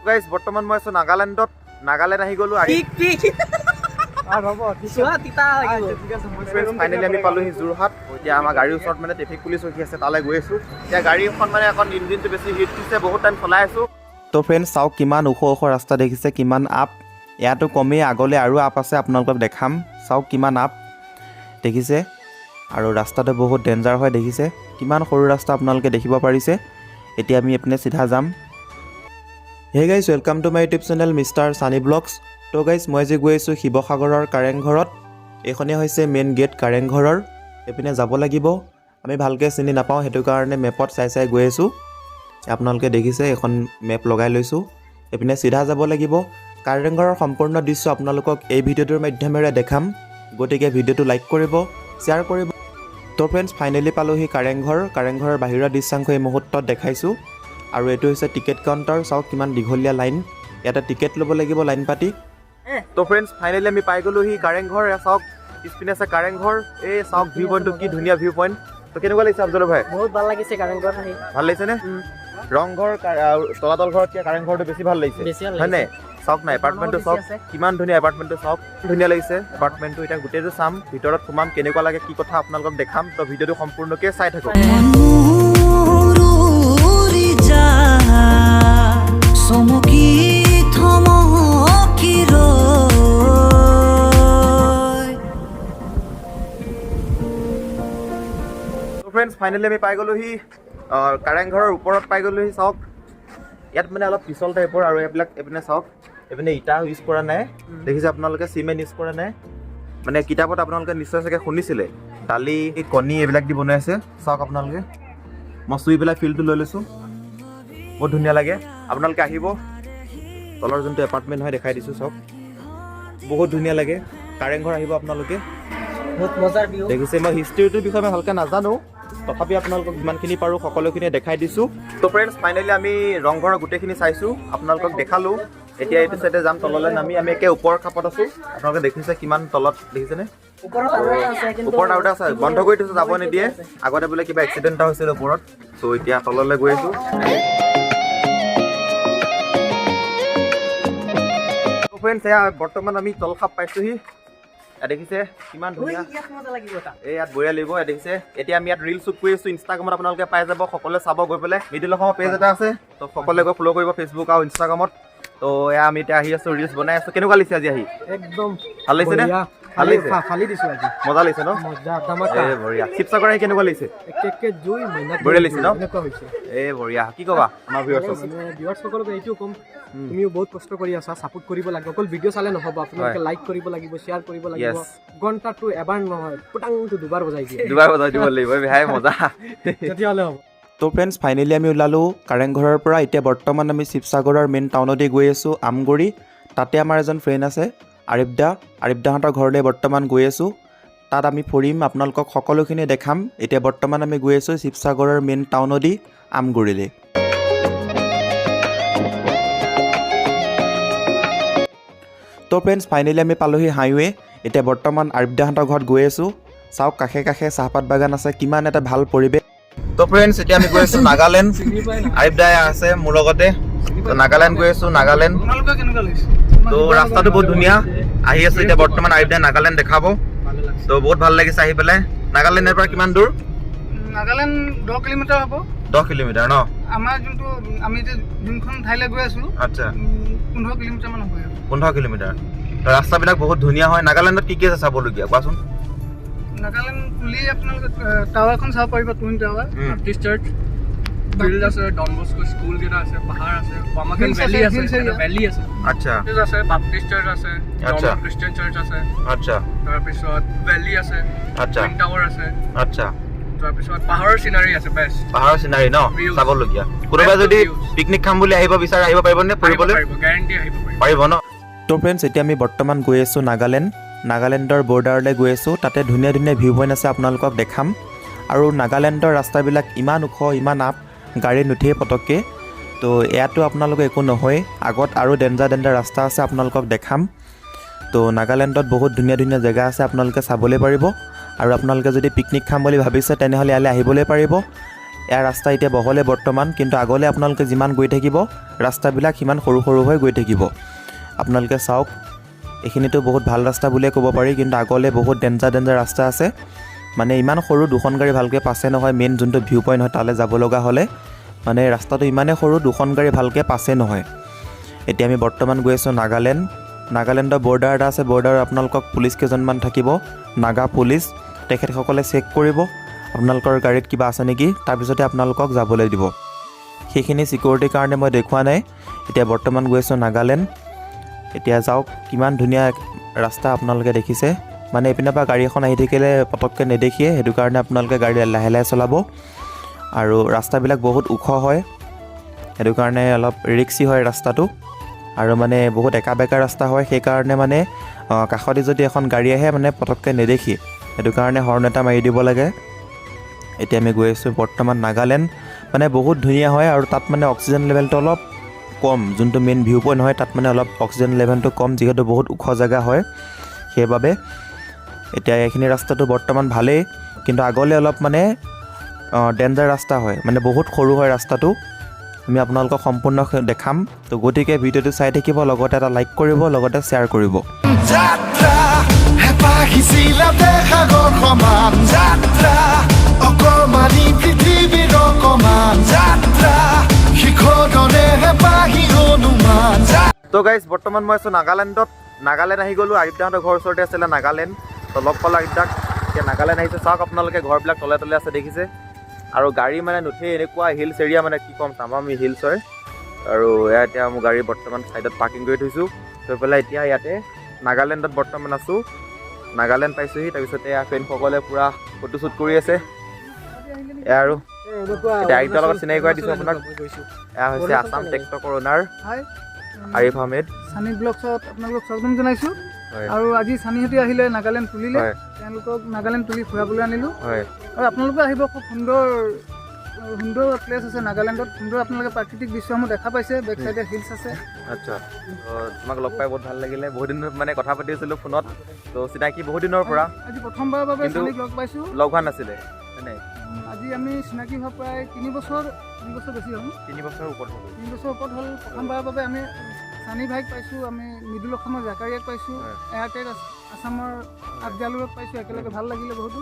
Guys বৰ্তমান মই আছো নাগালেণ্ডত। নাগালেণ্ড আহি গ'লো। ফাইনেলি আমি পালোহি যোৰহাট। এতিয়া আমাৰ গাড়ীৰ ওচৰত মানে ট্ৰেফিক পুলিচ ৰখি আছে, তালৈ গৈ আছো। এতিয়া গাড়ীখন মানে এখন ইঞ্জিনটো বেছি হিট দিছে, বহুত টাইম চলাই আছো। তো ফ্ৰেণ্ডছ চাওক কিমান ওখ ওখ ৰাস্তা দেখিছে, কিমান আপ। ইয়াতো কমেই, আগলৈ আৰু আপ আছে, আপোনালোকক দেখাম। চাওক কিমান আপ দেখিছে, আৰু ৰাস্তাটো বহুত ডেঞ্জাৰ হয় দেখিছে। কিমান সৰু ৰাস্তা আপোনালোকে দেখিব পাৰিছে। এতিয়া আমি এইপিনে চিধা যাম। Hey guys welcome to my YouTube channel mister Sunny vlogs. তো গাইজ মই যে গৈ আছোঁ শিৱসাগৰৰ কাৰেংঘৰত। এইখনেই হৈছে মেইন গেট কাৰেংঘৰৰ। এইপিনে যাব লাগিব, আমি ভালকৈ চিনি নাপাওঁ, সেইটো কাৰণে মেপত চাই চাই গৈ আছোঁ। আপোনালোকে দেখিছে এখন মেপ লগাই লৈছোঁ। এইপিনে চিধা যাব লাগিব। কাৰেংঘৰৰ সম্পূৰ্ণ দৃশ্য আপোনালোকক এই ভিডিঅ'টোৰ মাধ্যমেৰে দেখাম, গতিকে ভিডিঅ'টো লাইক কৰিব, শ্বেয়াৰ কৰিব। তো ফ্ৰেণ্ডছ ফাইনেলি পালোহি কাৰেংঘৰ। কাৰেংঘৰৰ বাহিৰৰ দৃশ্যাংশ এই মুহূৰ্তত দেখাইছোঁ। আৰু এইটো হৈছে টিকেট কাউণ্টাৰ। চাওক কিমান দীঘলীয়া লাইন, ইয়াতে টিকেট ল'ব লাগিব লাইন পাতি। তো ফ্ৰেণ্ডছ ফাইনেলি আমি পাই গ'লোহি কাৰেংঘৰ। চাওক পিছপিনে আছে কাৰেংঘৰ। এই চাওক ভিউ পইণ্টটো, কি ধুনীয়া ভিউ পইণ্ট। তো কেনেকুৱা লাগিছে আফজল ভাই? বহুত ভাল লাগিছে কাৰেংঘৰ আহি। ভাল লাগিছেনে? ৰংঘৰ তলাতল ঘৰতকৈ কাৰেংঘৰটো বেছি ভাল লাগিছে, হয়নে? চাওক না এপাৰ্টমেণ্টটো চাওক, কিমান ধুনীয়া এপাৰ্টমেণ্টটো চাওক, ধুনীয়া লাগিছে এপাৰ্টমেণ্টটো। এতিয়া গোটেইটো চাম, ভিতৰত সোমাম, কেনেকুৱা লাগে কি কথা আপোনালোকক দেখাম। তো ভিডিঅ'টো সম্পূৰ্ণকৈ চাই থাকক। ফ্ৰেণ্ডছ ফাইনেলি আমি পাই গ'লোহি কাৰেংঘৰৰ ওপৰত পাই গ'লোহি। চাওক ইয়াত মানে অলপ পিছল টাইপৰ, আৰু এইবিলাক এইপিনে চাওক, এইপিনে ইটা ইউজ কৰা নাই, দেখিছে আপোনালোকে, চিমেণ্ট ইউজ কৰা নাই। মানে কিতাপত আপোনালোকে নিশ্চয় চাগে শুনিছিলে, দালি কণী এইবিলাক দি বনাইছে। চাওক আপোনালোকে, মই চুই পেলাই ফিলটো লৈ লৈছোঁ, বহুত ধুনীয়া লাগে। আপোনালোকে আহিব, তলৰ যোনটো এপাৰ্টমেণ্ট হয় দেখাই দিছোঁ। চাওক বহুত ধুনীয়া লাগে। কাৰেংঘৰ আহিব আপোনালোকে, বহুত মজাৰ ভিউ দেখিছে। মই হিষ্ট্ৰীটোৰ বিষয়ে মই ভালকৈ নাজানো, তথাপি আপোনালোকক যিমানখিনি পাৰোঁ সকলোখিনি দেখাই দিছোঁ। তো ফ্ৰেণ্ডছ ফাইনেলি আমি ৰংঘৰৰ গোটেইখিনি চাইছোঁ, আপোনালোকক দেখালোঁ। এতিয়া এইটো চাইডে যাম তললৈ নামি। আমি একে ওপৰৰ খাপত আছোঁ, আপোনালোকে দেখিছে কিমান তলত, দেখিছেনে? ওপৰত আৰু আছে, কিন্তু ওপৰত আৰু এটা আছে, বন্ধ কৰি থৈছোঁ, যাব নিদিয়ে। আগতে বোলে কিবা এক্সিডেণ্ট এটা হৈছিল ওপৰত। ত' এতিয়া তললৈ গৈ আছোঁ। ফ্ৰেণ্ডছ এয়া বৰ্তমান আমি তল খাপ পাইছোঁহি। দেখিছে কিমান ধুনীয়া, এই ইয়াত বঢ়িয়া লাগিব। দেখিছে এতিয়া আমি ইয়াত ৰিল শ্বুট কৰি আছোঁ। ইনষ্টাগ্ৰামত আপোনালোকে পাই যাব, সকলোৱে চাব গৈ পেলাই। মিডিল অসমৰ পেজ এটা আছে, তো সকলোৱে গৈ ফ'ল' কৰিব ফেচবুক আৰু ইনষ্টাগ্ৰামত। তো এয়া আমি এতিয়া আহি আছোঁ, ৰিলছ বনাই আছোঁ। কেনেকুৱা লাগিছে আজি আহি? একদম ভাল লাগিছে নে? ভাল লাগিছে, ফালি দিছো আজি, মজা লাগিছে ন? মজা ধমাকা। এই বঢ়িয়া। শিৱসাগৰ আহি কেনেকুৱা লাগিছে? একে জুই মইনা বঢ়িয়া লাগিছে ন? এনেকুৱা হৈছে। এই বঢ়িয়া। কি ক'বা আমাৰ ভিউৱাৰ্ছক? ভিউৱাৰ্ছসকলক এইটো ক'ম, তুমিও বহুত কষ্ট কৰি আছা, ছাপোৰ্ট কৰিব লাগিব। অকল ভিডিঅ' চালে নহ'ব, আপোনালোকে লাইক কৰিব লাগিব, শ্বেয়াৰ কৰিব লাগিব। ঘণ্টাটো এবাৰ নহয়, পুটাংটো দুবাৰ বজাই দিয়ে, দুবাৰ বজাই দিব লাগিব, ভাই মজা। তেতিয়াহ'লে হ'ব। তো ফ্ৰেণ্ডছ ফাইনেলি আমি ওলালোঁ কাৰেংঘৰৰ পৰা। এতিয়া বৰ্তমান আমি শিৱসাগৰৰ মেইন টাউনতে গৈ আছোঁ, আমগুৰি। তাতে আমাৰ এজন ফ্ৰেণ্ড আছে, আৰিফদাহঁতৰ ঘৰলৈ বৰ্তমান গৈ আছোঁ। তাত আমি ফুৰিম, আপোনালোকক সকলোখিনি দেখাম। এতিয়া বৰ্তমান আমি গৈ আছোঁ শিৱসাগৰৰ মেইন টাউনদি আমগুৰিলৈ। তো ফ্ৰেণ্ডছ ফাইনেলি আমি পালোহি হাইৱে। এতিয়া বৰ্তমান আৰিফদাহঁতৰ ঘৰত গৈ আছোঁ। চাওক কাষে কাষে চাহপাত বাগান আছে, কিমান এটা ভাল পৰিৱেশ। তো ফ্ৰেণ্ডছ এতিয়া আমি গৈ আছোঁ নাগালেণ্ড। আৰিফদাই আছে মোৰ লগতে। তো নাগালেণ্ড গৈ আছোঁ, নাগালেণ্ড। তো ৰাস্তাটো বহুত ধুনীয়া। আহি আছোঁ এতিয়া বৰ্তমান আৰিফদাই নাগালেণ্ড দেখাব। তো বহুত ভাল লাগিছে আহি পেলাই। নাগালেণ্ডৰ পৰা কিমান দূৰ? নাগালেণ্ড 10 কিলোমিটাৰ হ'ব। 10 কিলোমিটাৰ ন? আমাৰ আমি যোনখন ঠাইলৈ গৈ আছোঁ, আচ্ছা 15 কিলোমিটাৰ মান হ'ব। 15 কিলোমিটাৰ। তো ৰাস্তাবিলাক বহুত ধুনীয়া হয়। নাগালেণ্ডত কি আছে চাবলগীয়া কোৱাচোন? নাগালেণ্ড পুলি আপোনালোকে টাৱাৰখন চাব পাৰিব, twin tower, Baptist church, field আছে, ডন বস্কো স্কুল কেইটা আছে, পাহাৰ আছে, পামাকেন ভেলী আছে, ভেলী আছে, আচ্ছা আছে, বাপ্টিষ্ট চাৰ্চ আছে, আচ্ছা খ্ৰীষ্টিয়ান চাৰ্চ আছে, আচ্ছা তাৰপিছত ভেলী আছে, আচ্ছা টুইন টাৱাৰ আছে, আচ্ছা তাৰপিছত পাহাৰৰ চিনাৰী আছে, বেষ্ট পাহাৰৰ চিনাৰী ন চাবলগীয়া। কোনোবাই যদি পিকনিক খাম বুলি আহিব বিচাৰে আহিব পাৰিবনে ফুৰিবলৈ? গেৰাণ্টি আহিব পাৰিব ন? তো ফ্ৰেণ্ডছ এতিয়া আমি বৰ্তমান গৈ আছোঁ নাগালেণ্ডৰ বৰ্ডাৰলৈ গৈ আছোঁ। তাতে ধুনীয়া ধুনীয়া ভিউ পইণ্ট আছে, আপোনালোকক দেখাম। আৰু নাগালেণ্ডৰ ৰাস্তাবিলাক ইমান ওখ, ইমান আপ, গাড়ী নুঠিয়ে পটককৈ। তো ইয়াতো আপোনালোকে একো নহয়, আগত আৰু ডেঞ্জাৰ ৰাস্তা আছে, আপোনালোকক দেখাম। তো নাগালেণ্ডত বহুত ধুনীয়া ধুনীয়া জেগা আছে, আপোনালোকে চাবলৈ পাৰিব। আৰু আপোনালোকে যদি পিকনিক খাম বুলি ভাবিছে তেনেহ'লে ইয়ালৈ আহিবলৈ পাৰিব। ইয়াৰ ৰাস্তা এতিয়া বহলে বৰ্তমান, কিন্তু আগলৈ আপোনালোকে যিমান গৈ থাকিব ৰাস্তাবিলাক সিমান সৰু সৰু হৈ গৈ থাকিব। আপোনালোকে চাওক, এইখিনিতো বহুত ভাল ৰাস্তা বুলিয়ে ক'ব পাৰি, কিন্তু আগলৈ বহুত ডেঞ্জাৰ ৰাস্তা আছে। মানে ইমান সৰু, দুখন গাড়ী ভালকৈ পাছে নহয়। মেইন যোনটো ভিউ পইণ্ট হয় তালৈ যাব লগা হ'লে মানে ৰাস্তাটো ইমানেই সৰু, দুখন গাড়ী ভালকৈ পাছে নহয়। এতিয়া আমি বৰ্তমান গৈ আছোঁ নাগালেণ্ডৰ বৰ্ডাৰ এটা আছে। বৰ্ডাৰ আপোনালোকক পুলিচ কেইজনমান থাকিব, নাগা পুলিচ। তেখেতসকলে চেক কৰিব আপোনালোকৰ গাড়ীত কিবা আছে নেকি, তাৰপিছতে আপোনালোকক যাবলৈ দিব। সেইখিনি ছিকিউৰিটিৰ কাৰণে মই দেখুওৱা নাই। এতিয়া বৰ্তমান গৈ আছোঁ নাগালেণ্ড। এতিয়া যাওক, কিমান ধুনীয়া ৰাস্তা আপোনালোকে দেখিছে। মানে এইপিনৰ পৰা গাড়ী এখন আহি থাকিলে পটককৈ নেদেখিয়ে, সেইটো কাৰণে আপোনালোকে গাড়ী লাহে লাহে চলাব। আৰু ৰাস্তাবিলাক বহুত ওখ হয়, সেইটো কাৰণে অলপ ৰিক্সি হয় ৰাস্তাটো। আৰু মানে বহুত একা বেকা ৰাস্তা হয়, সেইকাৰণে মানে কাষতে যদি এখন গাড়ী আহে মানে পটককৈ নেদেখি, সেইটো কাৰণে হৰ্ণ এটা মাৰি দিব লাগে। এতিয়া আমি গৈ আছোঁ বৰ্তমান নাগালেণ্ড। মানে বহুত ধুনীয়া হয়, আৰু তাত মানে অক্সিজেন লেভেলটো অলপ কম। যোনটো মেইন ভিউ পইণ্ট হয় তাত মানে অলপ অক্সিজেন লেভেলটো কম, যিহেতু বহুত ওখ জেগা হয় সেইবাবে। এতিয়া এইখিনি ৰাস্তাটো বৰ্তমান ভালেই, কিন্তু আগলৈ অলপ মানে ডেঞ্জাৰ ৰাস্তা হয়, মানে বহুত সৰু হয় ৰাস্তাটো। আমি আপোনালোকক সম্পূৰ্ণ দেখাম। তো গতিকে ভিডিঅ'টো চাই থাকিব, লগতে এটা লাইক কৰিব, লগতে শ্বেয়াৰ কৰিব। যাত্ৰা হেঁপাহিছিলা সাগৰ সমান, যাত্ৰা অকমানি পৃথিৱীৰ অকমান, যাত্ৰা শিখৰৰে হেঁপাহি হনুমান। তো গাইজ, বৰ্তমান মই আছোঁ নাগালেণ্ড আহি গ'লোঁ। আৰিফদাহঁতৰ ঘৰ ওচৰতে আছিলে নাগালেণ্ড। তো লগ পালোঁ আৰিফদাক। এতিয়া নাগালেণ্ড আহিছে, চাওক আপোনালোকে ঘৰবিলাক তলে তলে আছে দেখিছে। আৰু গাড়ী মানে নুঠে, এনেকুৱা হিলছ এৰিয়া, মানে কি ক'ম, তামামি হিলছ হয়। আৰু এয়া এতিয়া মোৰ গাড়ী বৰ্তমান ছাইডত পাৰ্কিং কৰি থৈছোঁ। থৈ পেলাই এতিয়া ইয়াতে নাগালেণ্ডত বৰ্তমান আছোঁ। নাগালেণ্ড পাইছোঁহি। তাৰপিছতে এয়া ফ্ৰেণ্ডসকলে পূৰা ফটোশ্বুট কৰি আছে। এয়া আৰু এতিয়া আৰিফদাৰ লগত চিনাকি কৰাই দিছোঁ আপোনাক। এয়া হৈছে আছাম টেকটকৰ অ'নাৰ আৰিফ আহমেদ। সানি ব্লগছত আপোনালোকক স্বাগতম জনাইছোঁ। আৰু আজি সানিহঁতে আহিলে নাগালেণ্ড তুলিলে, তেওঁলোকক নাগালেণ্ড তুলি ফুৰাবলৈ আনিলোঁ। আৰু আপোনালোকে আহিব, খুব সুন্দৰ প্লেচ আছে নাগালেণ্ডত। সুন্দৰ আপোনালোকে প্ৰাকৃতিক দৃশ্যসমূহ দেখা পাইছে। বেক চাইডে হিলছ আছে। আচ্ছা, তোমাক লগ পাই বহুত ভাল লাগিলে। বহুত দিন মানে কথা পাতি আছিলোঁ ফোনত, তো চিনাকি বহুত দিনৰ পৰা। আজি প্ৰথমবাৰৰ বাবে সানিক লগ পাইছোঁ। লগ হোৱা নাছিলে নাই? আজি আমি চিনাকি হোৱা প্ৰায় 3 বছৰ বেছি হ'ল। 3 বছৰৰ ওপৰত হ'ল। 3 বছৰ ওপৰত হ'ল। প্ৰথমবাৰৰ বাবে আমি সানি ভাইক পাইছোঁ, আমি মিডল অসমৰ জাকাৰিয়াক পাইছোঁ, এয়াৰটেক আছামৰ আফজালুৰক পাইছোঁ। একেলগে ভাল লাগিলে বহুতো।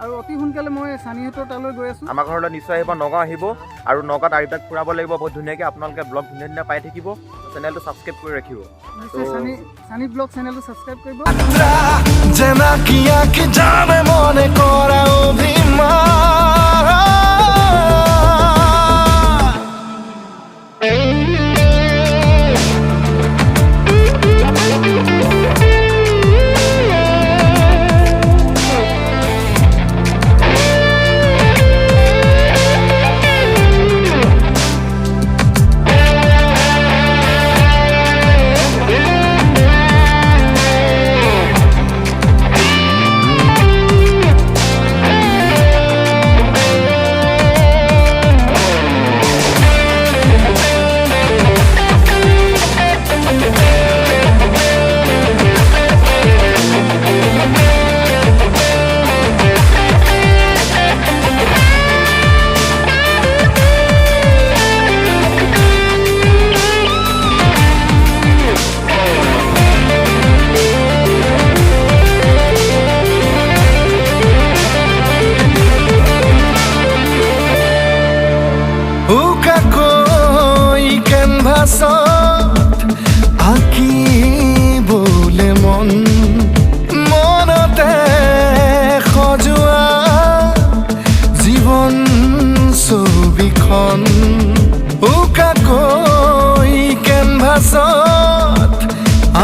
আৰু অতি সোনকালে মই সানিহঁতৰ তালৈ গৈ আছোঁ। আমাৰ ঘৰলৈ নিশ্চয় আহিব, নগাঁও আহিব। আৰু নগাঁৱত আৰিফদাক ফুৰাব লাগিব বহুত ধুনীয়াকৈ। আপোনালোকে ব্লগ ধুনীয়া ধুনীয়া পাই থাকিব। চেনেলটো ছাবস্ক্ৰাইব কৰি ৰাখিব। নিশ্চয় সানি ব্লগ চেনেলটো ছাবস্ক্ৰাইব কৰিব। জেনাকি আঁকি জানে মনে কৰা অভিমান, আঁকিবলে মনতে সজোৱা জীৱন ছবিখন, উকাকৈ কেনভাছত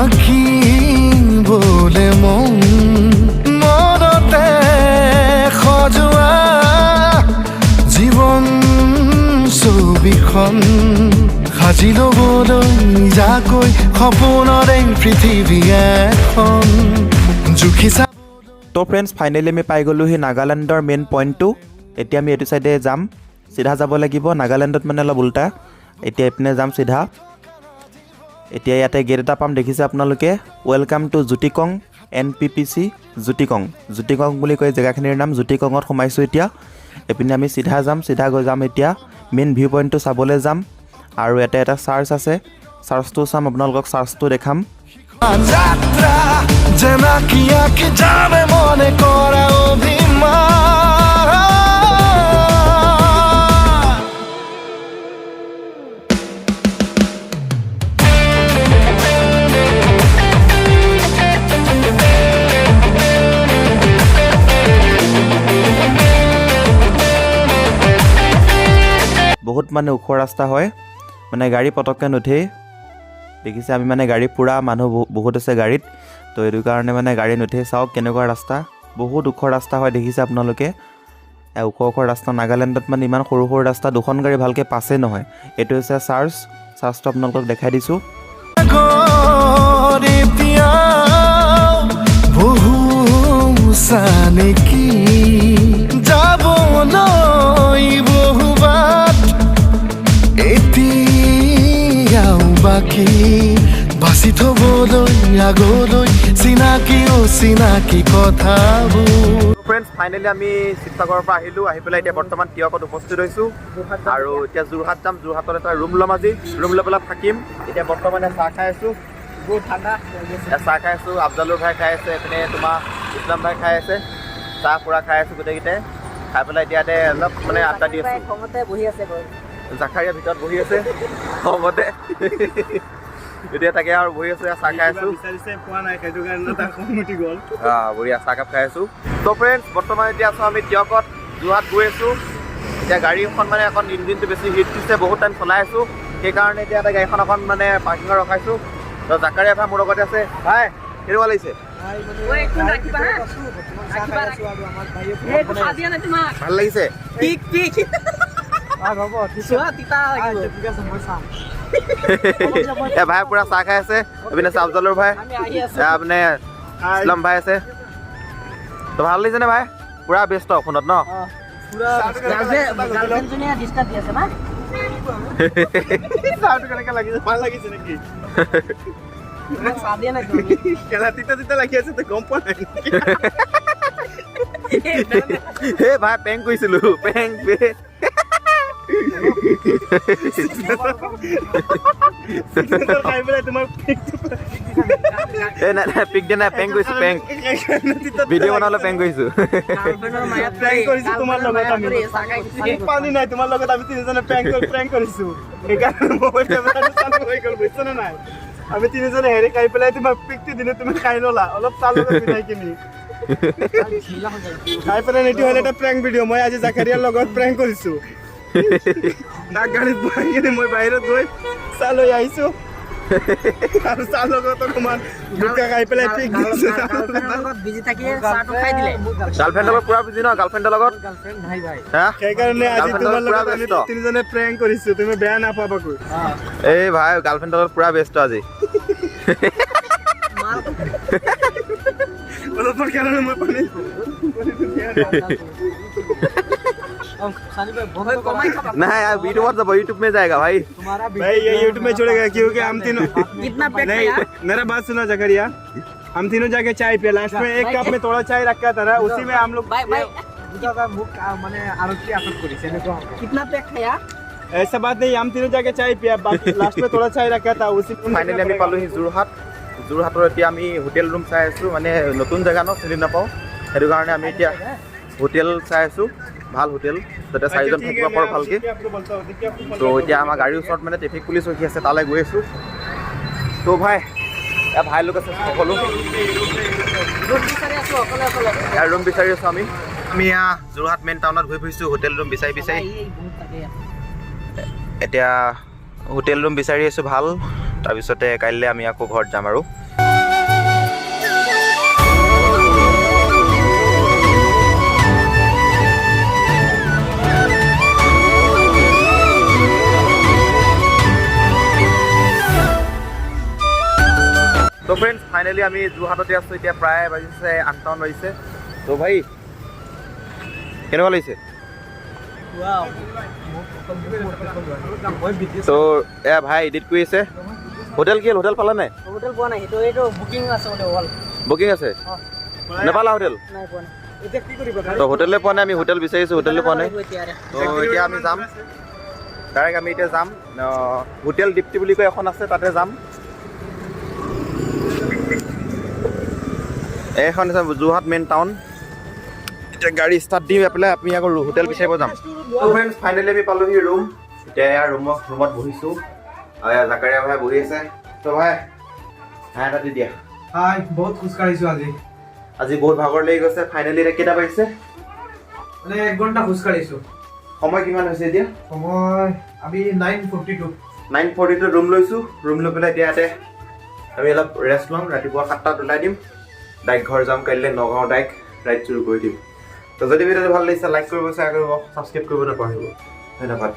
আঁকিবলে মনতে সজোৱা জীৱন ছবিখন, সাজি ল'বলৈ যাকৈ সপোনৰে পৃথিৱী এখন জুখি চা। তো ফ্ৰেণ্ডছ, ফাইনেলি আমি পাই গ'লোহি নাগালেণ্ডৰ মেইন পইণ্টটো। এতিয়া আমি এইটো চাইডে যাম, চিধা যাব লাগিব। নাগালেণ্ডত মানে অলপ উল্টা। এতিয়া এইপিনে যাম চিধা। এতিয়া ইয়াতে গেট এটা পাম, দেখিছে আপোনালোকে। ৱেলকাম টু জুটিকং NPPC জুটিকং বুলি কয় জেগাখিনিৰ নাম। জুটিকঙত সোমাইছোঁ এতিয়া। এইপিনে আমি চিধা গৈ যাম এতিয়া মেইন ভিউ পইণ্টটো চাবলৈ যাম আৰু ইয়াতে এটা চাৰ্চ আছে চাৰ্চটো চাম আপোনালোকক চাৰ্চটো দেখাম যাত্ৰা জেনাকি আঁকি যাবে মনে কৰা অভিমান বহুত মানে ওখ ৰাস্তা হয় মানে গাড়ী পটককৈ নুঠেই দেখিছে আমি মানে গাড়ী পুৰা মানুহ বহুত আছে গাড়ীত তো এইটো কাৰণে মানে গাড়ী নুঠেই চাওক কেনেকুৱা ৰাস্তা বহুত ওখ ৰাস্তা হয় দেখিছে আপোনালোকে ওখ ৰাস্তা নাগালেণ্ডত মানে ইমান সৰু ৰাস্তা দুখন গাড়ী ভালকৈ পাছেই নহয় এইটো হৈছে চাৰ্চটো আপোনালোকক দেখাই দিছোঁ বহু সানেকি যাবলৈ বহুবাট এতিয়াও বাকী বাচি থবলৈ আগলৈ চিনাকি অচিনাকি কথাবোৰ ফ্ৰেণ্ডছ ফাইনেলি আমি শিৱসাগৰৰ পৰা আহিলোঁ আহি পেলাই এতিয়া বৰ্তমান টিয়কত উপস্থিত হৈছোঁ আৰু এতিয়া যোৰহাট যাম যোৰহাটত এটা ৰুম ল'ম আজি ৰুম লৈ পেলাই থাকিম এতিয়া বৰ্তমানে চাহ খাই আছোঁ বহুত ঠাণ্ডা চাহ খাই আছোঁ আফজালুৰ ভাই খাই আছে এইপিনে তোমাৰ ইছলাম ভাই খাই আছে চাহ পুৰা খাই আছোঁ গোটেইকেইটাই খাই পেলাই এতিয়া অলপ মানে আড্ডা দি আছোঁ খঙতে বহি আছে জাকাৰিয়া ভিতৰত বহি আছে খঙতে এতিয়া তাকে আৰু বহি আছোঁ চাহ খাই আছোঁ বঢ়িয়া চাহকাপ খাই আছোঁ ত' ফ্ৰেণ্ডছ বৰ্তমান এতিয়া আছোঁ আমি টিয়কত যোৰহাট গৈ আছোঁ এতিয়া গাড়ীখন মানে এখন ইঞ্জিনটো বেছি হিট দিছে বহুত টাইম চলাই আছোঁ সেইকাৰণে এতিয়া এটা গাড়ীখন এখন মানে পাৰ্কিঙত ৰখাইছোঁ তো জাকাৰিয়া ভাই মোৰ লগতে আছে ভাই কেনেকুৱা লাগিছে ভাল লাগিছে ভাই পুৰা চাহ খাই আছে এইপিনে আফজালুৰ ভাই এইপিনে ইছলাম ভাই আছে তো ভাল লাগিছে নে ভাই পুৰা ব্যস্ত ফোনত ন ভাল লাগিছে নেকি তিতা লাগি আছে গম পোৱা নাই হে ভাই পেং কৰিছিলো পেং খাই পেলাই তোমাৰ এই নাই পিক দিয়া নাই পেং কৰিছো পেং ভিডিঅ' বনাবলৈ পেং কৰিছো তোমাৰ লগত আমি পানী নাই তোমাৰ লগত আমি তিনিজনে প্ৰেংক কৰিছো সেইকাৰণে মোবাইল কেমেৰাটো চালু হৈ গ'ল বুজিছনে নাই আমি তিনিজনে হেৰি খাই পেলাই তোমাৰ পিকটো দিলে তুমি খাই ল'লা অলপ চাল লগত মিলাই কিনি খাই পেলাই এইটো হ'ল এটা প্ৰেংক ভিডিঅ' মই আজি জাকাৰিয়াৰ লগত প্ৰেংক কৰিছো তাক গাড়ীত বহাই কিনে মই বাহিৰত গৈ চাহ লৈ আহিছোঁ আৰু চাহ লগত অকণমান গুটকা খাই পেলাই পিক দিছোঁ গাৰ্লফ্ৰেণ্ডৰ লগত পুৰা বিজি ন গাৰ্লফ্ৰেণ্ডৰ লগত সেইকাৰণে আজি তোমাৰ লগত আমি তিনিজনে প্ৰেংক কৰিছোঁ তুমি বেয়া নাপাবা কৈ এই ভাই গাৰ্লফ্ৰেণ্ডৰ লগত পুৰা ব্যস্ত আজি অলপৰ কাৰণে মই পানী नहीं यार वीडियो बहुत यूट्यूब में जाएगा भाई भाई ये यूट्यूब में छोड़ेगा क्योंकि हम तीनों नहीं मेरा बात सुनो जकरिया हम तीनों जाके चाय पिया लास्ट में एक कप में थोड़ा चाय रखा था ना उसी में हम लोग कितना पैक खाया ऐसा बात नहीं हम तीनों जाके चाय पिया लास्ट में थोड़ा चाय रखा था उसी फाइनली আমি পালোহি যোৰহাটৰ এতিয়া আমি হোটেল ৰুম চাই আছোঁ মানে নতুন জেগা ন চিনি নাপাওঁ সেইটো কাৰণে আমি এতিয়া হোটেল চাই আছোঁ ভাল হোটেল যাতে চাৰিজন থাকিব পাৰোঁ ভালকৈ তো এতিয়া আমাৰ গাড়ীৰ ওচৰত মানে ট্ৰেফিক পুলিচ ৰখি আছে তালৈ গৈ আছোঁ তো ভাই ইয়াৰ ভাই লোক আছে সকলো ইয়াৰ ৰুম বিচাৰি আছোঁ আমি যোৰহাট মেইন টাউনত ঘূৰি ফুৰিছোঁ হোটেল ৰুম বিচাৰি এতিয়া হোটেল ৰুম বিচাৰি আছোঁ ভাল তাৰপিছতে কাইলৈ আমি আকৌ ঘৰত যাম আৰু তো ফ্ৰেণ্ডছ ফাইনেলি আমি যোৰহাটতে আছোঁ এতিয়া প্ৰায় বাজিছে 8টামান বাজিছে তো ভাই কেনেকুৱা লাগিছে তো এয়া ভাই এডিট কৰি আছে হোটেল কি হোটেল পালা নাই হোটেল পোৱা নাই এইটো বুকিং আছে বোলে হল বুকিং আছে নেপালা হোটেল নাই পোৱা নাই এতিয়া কি কৰিবা তো হোটেলে পোৱা নাই, আমি হোটেল বিচাৰিছোঁ, হোটেলে পোৱা নাই। তো এতিয়া আমি যাম ডাইৰেক্ট, আমি এতিয়া যাম হোটেল দীপ্তি বুলি কয় এখন আছে, তাতে যাম। এইখন আছে যোৰহাট মেইন টাউন। এতিয়া গাড়ী ষ্টাৰ্ট দি পেলাই আমি আকৌ হোটেল বিচাৰিব যাম। ফ্ৰেণ্ডছ ফাইনেলি আমি পালোহি ৰুম। এতিয়া এয়া ৰুমত বহিছোঁ আৰু এয়া জাকাৰিয়া ভাই বহি আছে। তো ভাই হাই এটা দি দিয়া। হাই, বহুত খোজকাঢ়িছোঁ আজি বহুত ভাগৰ লাগি গৈছে। ফাইনেলি এতিয়া কেইটা বাজিছে? মানে 1 ঘণ্টা খোজকাঢ়িছোঁ। সময় কিমান হৈছে এতিয়া? সময় আমি 9:42 ৰুম লৈছোঁ। ৰুম লৈ পেলাই এতিয়া ইয়াতে আমি অলপ ৰেষ্ট ল'ম। ৰাতিপুৱা 7টাত ওলাই দিম, ডাইৰেক্ট ঘৰ যাম। কাইলৈ নগাঁও ডাইৰেক্ট ৰাইড চুৰু কৰি দিম। তো যদি ভিডিঅ'টো ভাল লাগিছে লাইক কৰিব, শ্বেয়াৰ কৰিব, ছাবস্ক্ৰাইব কৰিব নাপাহৰিব। ধন্যবাদ।